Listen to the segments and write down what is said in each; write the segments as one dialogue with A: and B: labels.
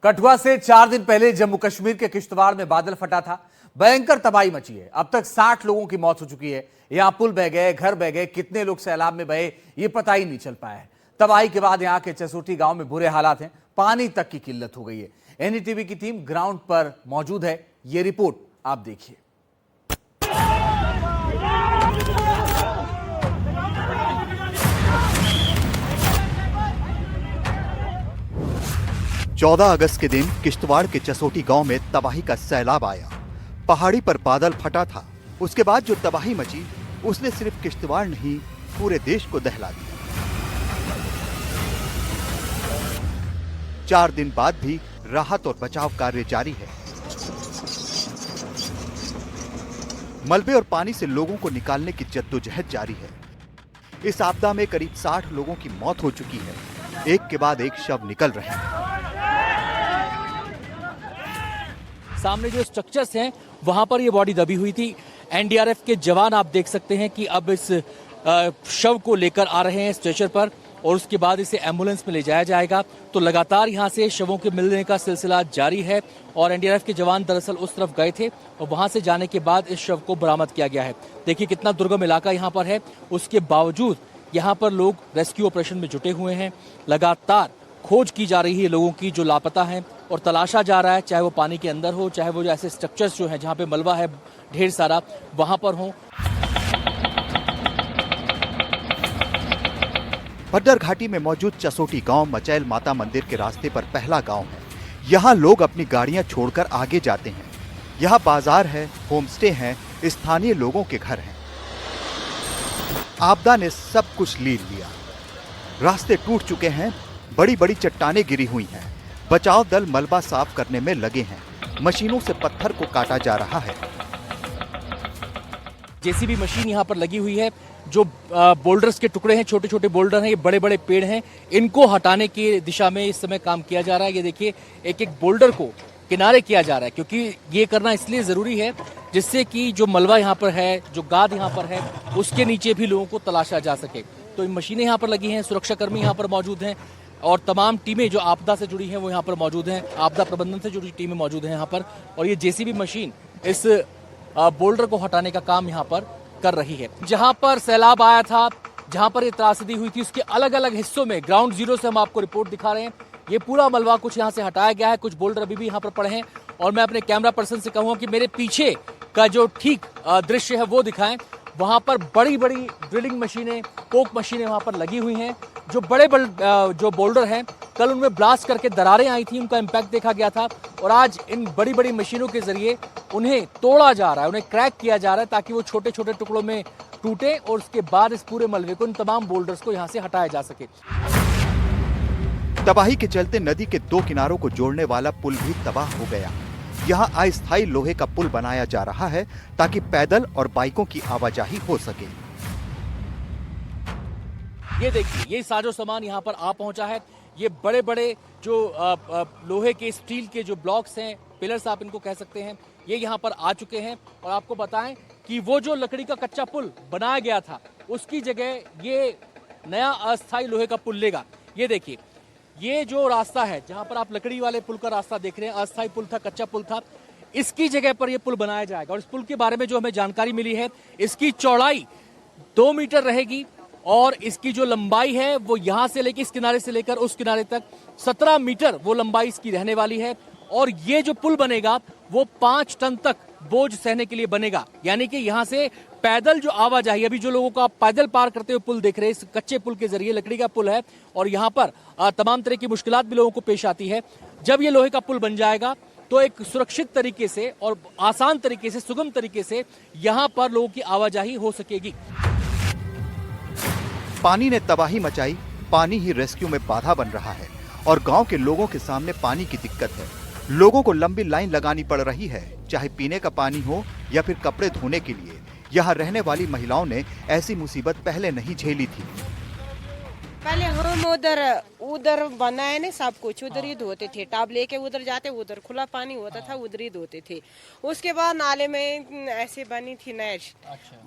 A: कठुआ से 4 दिन पहले जम्मू कश्मीर के किश्तवाड़ में बादल फटा था। भयंकर तबाही मची है। अब तक 60 लोगों की मौत हो चुकी है। यहां पुल बह गए, घर बह गए, कितने लोग सैलाब में बहे ये पता ही नहीं चल पाया है। तबाही के बाद यहां के चसोटी गांव में बुरे हालात हैं, पानी तक की किल्लत हो गई है। एनडीटीवी की टीम ग्राउंड पर मौजूद है। ये रिपोर्ट आप देखिए।
B: चौदह अगस्त के दिन किश्तवाड़ के चसोटी गांव में तबाही का सैलाब आया। पहाड़ी पर बादल फटा था। उसके बाद जो तबाही मची उसने सिर्फ किश्तवाड़ नहीं पूरे देश को दहला दिया। 4 दिन बाद भी राहत और बचाव कार्य जारी है। मलबे और पानी से लोगों को निकालने की जद्दोजहद जारी है। इस आपदा में करीब 60 लोगों की मौत हो चुकी है। एक के बाद एक शव निकल रहे हैं।
C: सामने जो स्ट्रक्चर्स हैं वहां पर ये बॉडी दबी हुई थी। एनडीआरएफ के जवान आप देख सकते हैं कि अब इस शव को लेकर आ रहे हैं स्ट्रेचर पर और उसके बाद इसे एम्बुलेंस में ले जाया जाएगा। तो लगातार यहां से शवों के मिलने का सिलसिला जारी है और एनडीआरएफ के जवान दरअसल उस तरफ गए थे और वहां से जाने के बाद इस शव को बरामद किया गया है। देखिए कितना दुर्गम इलाका यहां पर है, उसके बावजूद यहां पर लोग रेस्क्यू ऑपरेशन में जुटे हुए हैं। लगातार खोज की जा रही है लोगों की जो लापता हैं और तलाशा जा रहा है, चाहे वो पानी के अंदर हो, चाहे वो जो ऐसे स्ट्रक्चर्स जो हैं जहां पे मलबा है ढेर सारा वहां पर हो।
B: पड्डर घाटी में मौजूद चसोटी गांव मचैल माता मंदिर के रास्ते पर पहला गांव है। यहां लोग अपनी गाड़ियां छोड़कर आगे जाते हैं। यहां बाजार है, होमस्टे हैं, स्थानीय लोगों के घर हैं। आपदा ने सब कुछ लीन लिया। रास्ते टूट चुके हैं, बड़ी बड़ी चट्टानें गिरी हुई हैं। बचाव दल मलबा साफ करने में लगे हैं। मशीनों से पत्थर को काटा जा रहा है।
C: जेसीबी मशीन यहाँ पर लगी हुई है। जो बोल्डर्स के टुकड़े हैं, छोटे छोटे बोल्डर हैं, ये बड़े बड़े पेड़ हैं, इनको हटाने की दिशा में इस समय काम किया जा रहा है। ये देखिए एक एक बोल्डर को किनारे किया जा रहा है क्योंकि ये करना इसलिए जरूरी है जिससे कि जो मलबा यहाँ पर है, जो गाद यहाँ पर है, उसके नीचे भी लोगों को तलाशा जा सके। तो मशीनें यहाँ पर लगी हैं, सुरक्षाकर्मी यहाँ पर मौजूद हैं और तमाम टीमें जो आपदा से जुड़ी हैं वो यहाँ पर मौजूद हैं। आपदा प्रबंधन से जुड़ी टीमें मौजूद हैं यहाँ पर और ये जेसीबी मशीन इस बोल्डर को हटाने का काम यहाँ पर कर रही है। जहाँ पर सैलाब आया था, जहाँ पर ये त्रासदी हुई थी, उसके अलग अलग हिस्सों में ग्राउंड जीरो से हम आपको रिपोर्ट दिखा रहे हैं। ये पूरा मलबा कुछ यहाँ से हटाया गया है, कुछ बोल्डर अभी भी यहाँ पर पड़े हैं और मैं अपने कैमरा पर्सन से कहूँगा कि मेरे पीछे का जो ठीक दृश्य है वो दिखाएं। वहां पर बड़ी बड़ी ड्रिलिंग मशीनें, पोक मशीनें वहां पर लगी हुई हैं। जो बड़े जो बोल्डर हैं, कल उनमें ब्लास्ट करके दरारें आई थी, उनका इम्पैक्ट देखा गया था और आज इन बड़ी बड़ी मशीनों के जरिए उन्हें तोड़ा जा रहा है, उन्हें क्रैक किया जा रहा है ताकि वो छोटे छोटे टुकड़ों में टूटे और उसके बाद इस पूरे मलबे को, इन तमाम बोल्डर्स को यहाँ से हटाया जा सके।
B: तबाही के चलते नदी के 2 किनारों को जोड़ने वाला पुल भी तबाह हो गया। यहाँ अस्थायी लोहे का पुल बनाया जा रहा है ताकि पैदल और बाइकों की आवाजाही हो सके।
C: ये देखिए ये साजो सामान यहाँ पर आ पहुंचा है। ये बड़े बड़े जो लोहे के, स्टील के जो ब्लॉक्स हैं, पिलर्स आप इनको कह सकते हैं, ये यहाँ पर आ चुके हैं और आपको बताएं कि वो जो लकड़ी का कच्चा पुल बनाया गया था उसकी जगह ये नया अस्थायी लोहे का पुल लेगा। ये देखिए ये जो रास्ता है जहां पर आप लकड़ी वाले पुल का रास्ता देख रहे हैं, अस्थायी पुल था, कच्चा पुल था, इसकी जगह पर यह पुल बनाया जाएगा। और इस पुल के बारे में जो हमें जानकारी मिली है, इसकी चौड़ाई 2 मीटर रहेगी और इसकी जो लंबाई है वो यहां से लेकर, इस किनारे से लेकर उस किनारे तक 17 मीटर वो लंबाई इसकी रहने वाली है। और ये जो पुल बनेगा वो 5 टन तक बोझ सहने के लिए बनेगा। यानी कि यहां से पैदल जो आवाजाही, अभी जो लोगों को आप पैदल पार करते हुए पुल देख रहे हैं, इस कच्चे पुल के जरिए, लकड़ी का पुल है और यहाँ पर तमाम तरह की मुश्किलात भी लोगों को पेश आती है। जब ये लोहे का पुल बन जाएगा तो एक सुरक्षित तरीके से और आसान तरीके से, सुगम तरीके से यहाँ पर लोगों की आवाजाही हो सकेगी।
B: पानी ने तबाही मचाई, पानी ही रेस्क्यू में बाधा बन रहा है और गांव के लोगों के सामने पानी की दिक्कत है। लोगों को लंबी लाइन लगानी पड़ रही है, चाहे पीने का पानी हो या फिर कपड़े धोने के लिए। यहाँ रहने वाली महिलाओं ने ऐसी मुसीबत पहले नहीं झेली थी।
D: पहले हम उधर बनाए ने सब कुछ उधर ही धोते थे, टब लेके उधर जाते, उधर खुला पानी होता था, उधर ही धोते थे। उसके बाद नाले में ऐसे बनी थी नहर,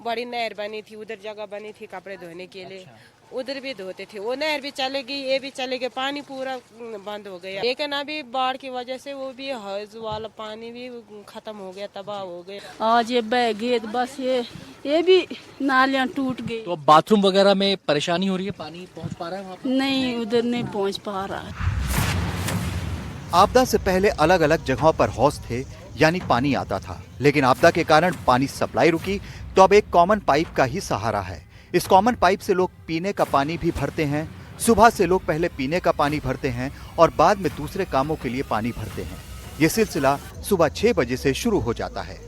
D: बड़ी नहर बनी थी, उधर जगह बनी थी कपड़े धोने के लिए। उधर भी धोते थे। वो नहर भी चलेगी, ये भी चलेगी, पानी पूरा बंद हो गया। लेकिन अभी बाढ़ की वजह से वो भी हौज वाला पानी भी खत्म हो गया, तबाह हो गया।
E: आज ये बह गए तो बस ये भी नालियां टूट गई।
C: तो अब बाथरूम वगैरह में परेशानी हो रही है, पानी पहुंच पा रहा है वहाँ पर?
E: नहीं, उधर नहीं पहुंच पा रहा।
B: आपदा से पहले अलग अलग जगहों पर हौज थे, यानी पानी आता था, लेकिन आपदा के कारण पानी सप्लाई रुकी तो अब एक कॉमन पाइप का ही सहारा है। इस कॉमन पाइप से लोग पीने का पानी भी भरते हैं। सुबह से लोग पहले पीने का पानी भरते हैं और बाद में दूसरे कामों के लिए पानी भरते हैं। ये सिलसिला सुबह 6 बजे से शुरू हो जाता है।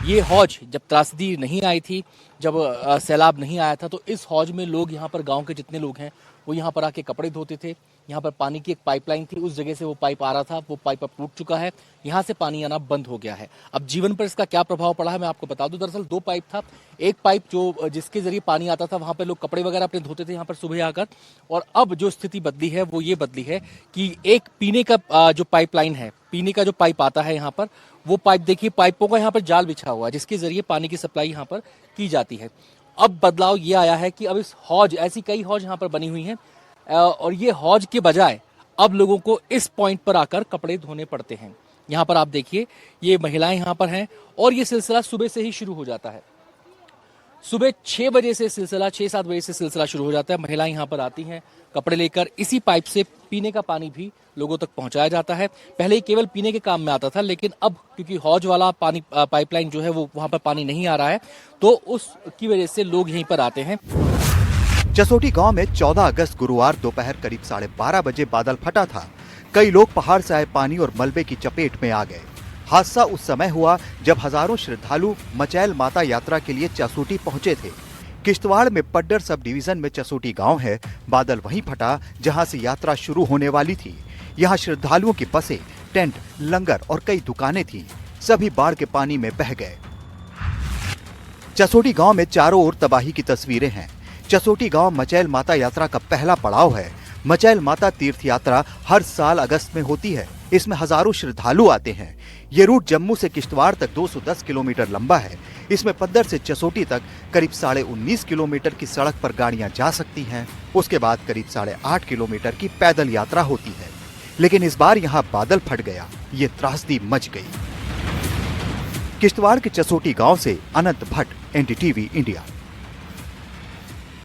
C: ये हौज जब त्रासदी नहीं आई थी, जब सैलाब नहीं आया था, तो इस हौज में लोग, यहाँ पर गांव के जितने लोग हैं वो यहाँ पर आके कपड़े धोते थे। यहाँ पर पानी की एक पाइपलाइन थी, उस जगह से वो पाइप आ रहा था, वो पाइप अब टूट चुका है, यहाँ से पानी आना बंद हो गया है। अब जीवन पर इसका क्या प्रभाव पड़ा है मैं आपको बता दूं। दरअसल 2 पाइप था, एक पाइप जो जिसके जरिए पानी आता था, वहां पर लोग कपड़े वगैरह अपने धोते थे यहाँ पर सुबह आकर, और अब जो स्थिति बदली है वो ये बदली है कि एक पीने का जो पाइपलाइन है, पीने का जो पाइप आता है यहाँ पर, वो पाइप देखिए, पाइपों का यहाँ पर जाल बिछा हुआ है जिसके जरिए पानी की सप्लाई यहाँ पर की जाती है। अब बदलाव ये आया है कि अब इस हौज, ऐसी कई हौज यहाँ पर बनी हुई हैं, और ये हौज के बजाय अब लोगों को इस पॉइंट पर आकर कपड़े धोने पड़ते हैं। यहाँ पर आप देखिए, ये महिलाएं यहाँ पर हैं और ये सिलसिला सुबह से ही शुरू हो जाता है। सुबह 6 बजे से सिलसिला, 6-7 बजे से सिलसिला शुरू हो जाता है। महिलाएं यहाँ पर आती हैं कपड़े लेकर, इसी पाइप से पीने का पानी भी लोगों तक पहुंचाया जाता है। पहले केवल पीने के काम में आता था, लेकिन अब क्योंकि हौज वाला पानी पाइपलाइन जो है वो वहां पर पानी नहीं आ रहा है, तो उसकी वजह से लोग यहीं पर आते हैं।
B: जसोटी गांव में 14 अगस्त गुरुवार दोपहर करीब 12:30 बजे बादल फटा था। कई लोग पहाड़ से आए पानी और मलबे की चपेट में आ गए। हादसा उस समय हुआ जब हजारों श्रद्धालु मचैल माता यात्रा के लिए चसोटी पहुंचे थे। किश्तवाड़ में पड्डर सब डिवीजन में चसोटी गांव है। बादल वहीं फटा जहां से यात्रा शुरू होने वाली थी। यहाँ श्रद्धालुओं की बसें, टेंट, लंगर और कई दुकानें थीं। सभी बाढ़ के पानी में बह गए। चसोटी गांव में चारों ओर तबाही की तस्वीरें हैं। चसोटी गांव मचैल माता यात्रा का पहला पड़ाव है। मचैल माता तीर्थ यात्रा हर साल अगस्त में होती है। इसमें हजारों श्रद्धालु आते हैं। ये रूट जम्मू से किश्तवाड़ तक 210 किलोमीटर लंबा है। इसमें पद्दर से चसोटी तक करीब 19.5 किलोमीटर की सड़क पर गाड़ियां जा सकती हैं। उसके बाद करीब 8.5 किलोमीटर की पैदल यात्रा होती है। लेकिन इस बार यहाँ बादल फट गया, ये त्रासदी मच गई। किश्तवाड़ के चसोटी गांव से अनंत भट्ट, NDTV इंडिया।